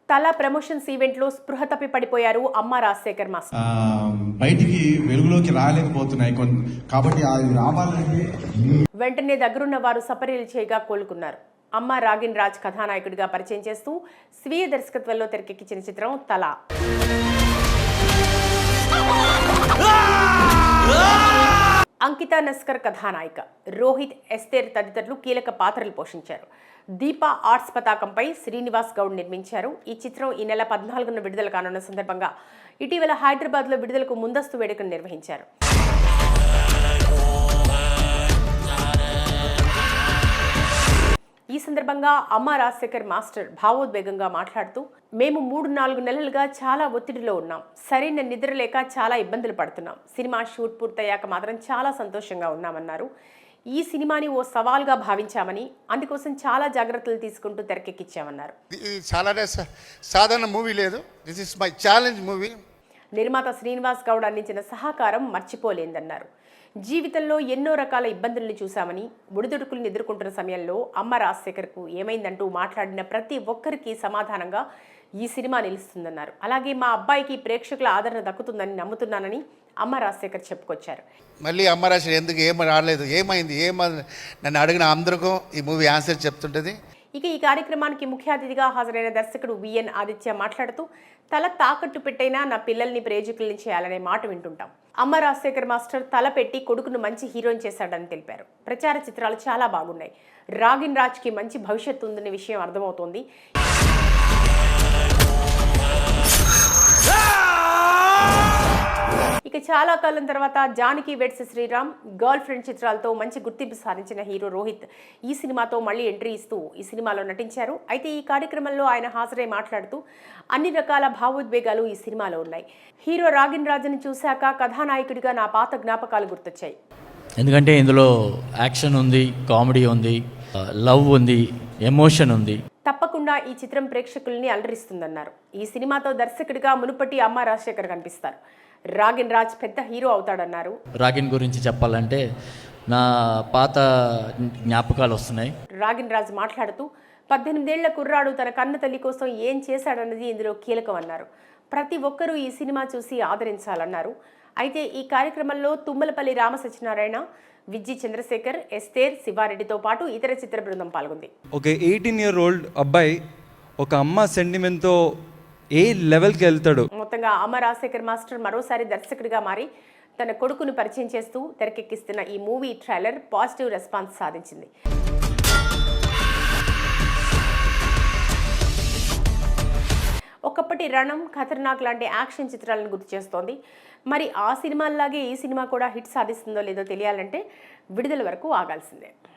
తల promotions event లో స్పృహ తప్పి పడిపోయారు అమ్మ రాజశేఖర్ మాస్టర్. బయటికి వెలుగులోకి రాలేకపోతున్నాయి కాబట్టి అది రావాలంటే వెంటనే దగ్గరున్న వారు సపర్యలు చేయగా కోలుకున్నారు. అమ్మ రాగిన్ రాజ్ కథానాయకుడిగా పరిచయం చేస్తూ స్వీయ దర్శకత్వంలో తెరకెక్కించిన చిత్రం తల. అంకిత నస్కర్ కథానాయిక, రోహిత్, ఎస్తేర్ తదితరులు కీలక పాత్రలు పోషించారు. దీపా ఆర్ట్స్ పతాకంపై శ్రీనివాస్ గౌడ్ నిర్మించారు. ఈ చిత్రం ఈ నెల 14న విడుదల కానున్న సందర్భంగా ఇటీవల హైదరాబాద్లో విడుదలకు ముందస్తు వేడుకను నిర్వహించారు. ఈ సందర్భంగా అమ్మ రాజశేఖర్ మాస్టర్ భావోద్వేగంగా మాట్లాడుతూ, మేము 3-4 నెలలుగా చాలా ఒత్తిడిలో ఉన్నాం. సరైన నిద్ర లేక చాలా ఇబ్బందులు పడుతున్నాం. సినిమా షూట్ పూర్తయ్యాక మాత్రం చాలా సంతోషంగా ఉన్నామన్నారు. ఈ సినిమాని ఓ సవాల్గా భావించామని, అందుకోసం చాలా జాగ్రత్తలు తీసుకుంటూ తెరకెక్కించామన్నారు. ఇది చాలా సాధారణ మూవీ లేదు, this is my challenge movie. నిర్మాత శ్రీనివాస్ గౌడ్ అందించిన సహకారం మర్చిపోలేందన్నారు. జీవితంలో ఎన్నో రకాల ఇబ్బందుల్ని చూశామని, ఒడిదుడుకులను ఎదుర్కొంటున్న సమయంలో అమ్మ రాజశేఖర్కు ఏమైందంటూ మాట్లాడిన ప్రతి ఒక్కరికి సమాధానంగా ఈ సినిమా నిలుస్తుందన్నారు. అలాగే మా అబ్బాయికి ప్రేక్షకుల ఆదరణ దక్కుతుందని నమ్ముతున్నానని అమ్మ రాజశేఖర్ చెప్పుకొచ్చారు. మళ్ళీ అమ్మ రాజశేఖర్ ఎందుకు రాలేదు, ఏమైంది, నన్ను అడిగిన అందరికీ ఈ మూవీ ఆన్సర్ చెప్తుంటుంది. ఇక ఈ కార్యక్రమానికి ముఖ్య అతిథిగా హాజరైన దర్శకుడు విఎన్ ఆదిత్య మాట్లాడుతూ, తల తాకట్టు పెట్టైనా నా పిల్లల్ని ప్రయోజకుల్ని చేయాలనే మాట వింటుంటాం. అమ్మ రాజశేఖర్ మాస్టర్ తల పెట్టి కొడుకును మంచి హీరోని చేశాడని తెలిపారు. ప్రచార చిత్రాలు చాలా బాగున్నాయి. రాగిన్ రాజ్కి మంచి భవిష్యత్తు ఉందనే విషయం అర్థమవుతోంది. ఇక చాలా కాలం తర్వాత Janaki weds Sriram, girlfriend చిత్రాలతో మంచి గుర్తింపు సాధించిన హీరో రోహిత్ ఈ సినిమాతో మళ్ళీ ఎంట్రీ ఇస్తూ ఈ సినిమాలో నటించారు. అయితే ఈ కార్యక్రమంలో ఆయన హాజరై మాట్లాడుతూ, అన్ని రకాల భావోద్వేగాలు ఈ సినిమాలో ఉన్నాయి. హీరో రాగిన్ రాజుని చూశాక కథానాయకుడిగా నా పాత జ్ఞాపకాలు గుర్తొచ్చాయి. ఎందుకంటే ఇందులో యాక్షన్ ఉంది, కామెడీ ఉంది, లవ్ ఉంది, ఎమోషన్ ఉంది. తప్పకుండా ఈ చిత్రం ప్రేక్షకుల్ని అలరిస్తుందన్నారు. ఈ సినిమాతో దర్శకుడిగా మునుపటి అమ్మ రాజశేఖర్ కనిపిస్తారు. రాగిన్ రాజ్ పెద్ద హీరో అవుతాడన్నారు. రాగిన్ గురించి చెప్పాలంటే నా పాత జ్ఞాపకాలు వస్తున్నాయి. రాగిన్ రాజ్ మాట్లాడుతూ, 18 ఏళ్ల కుర్రాడు తన కన్న తల్లి కోసం ఏం చేశాడన్నది ఇందులో కీలకం అన్నారు. ప్రతి ఒక్కరూ ఈ సినిమా చూసి ఆదరించాలన్నారు. అయితే ఈ కార్యక్రమంలో తుమ్మలపల్లి రామసత్యనారాయణ, విజ్జి చంద్రశేఖర్, ఎస్తేర్, శివారెడ్డితో పాటు ఇతర చిత్ర బృందం పాల్గొంది. ఒక 18-year-old అబ్బాయి ఒక అమ్మ సెంటిమెంట్తో ఏ లెవెల్కి వెళ్తాడు. మొత్తంగా అమ్మ రాజశేఖర్ మాస్టర్ మరోసారి దర్శకుడిగా మారి తన కొడుకును పరిచయం చేస్తూ తెరకెక్కిస్తున్న ఈ మూవీ ట్రైలర్ పాజిటివ్ రెస్పాన్స్ సాధించింది. ఒకప్పటి రణం, ఖతర్నాక్ లాంటి యాక్షన్ చిత్రాలను గుర్తు చేస్తోంది. మరి ఆ సినిమాల్లాగే ఈ సినిమా కూడా హిట్ సాధిస్తుందో లేదో తెలియాలంటే విడుదల వరకు ఆగాల్సిందే.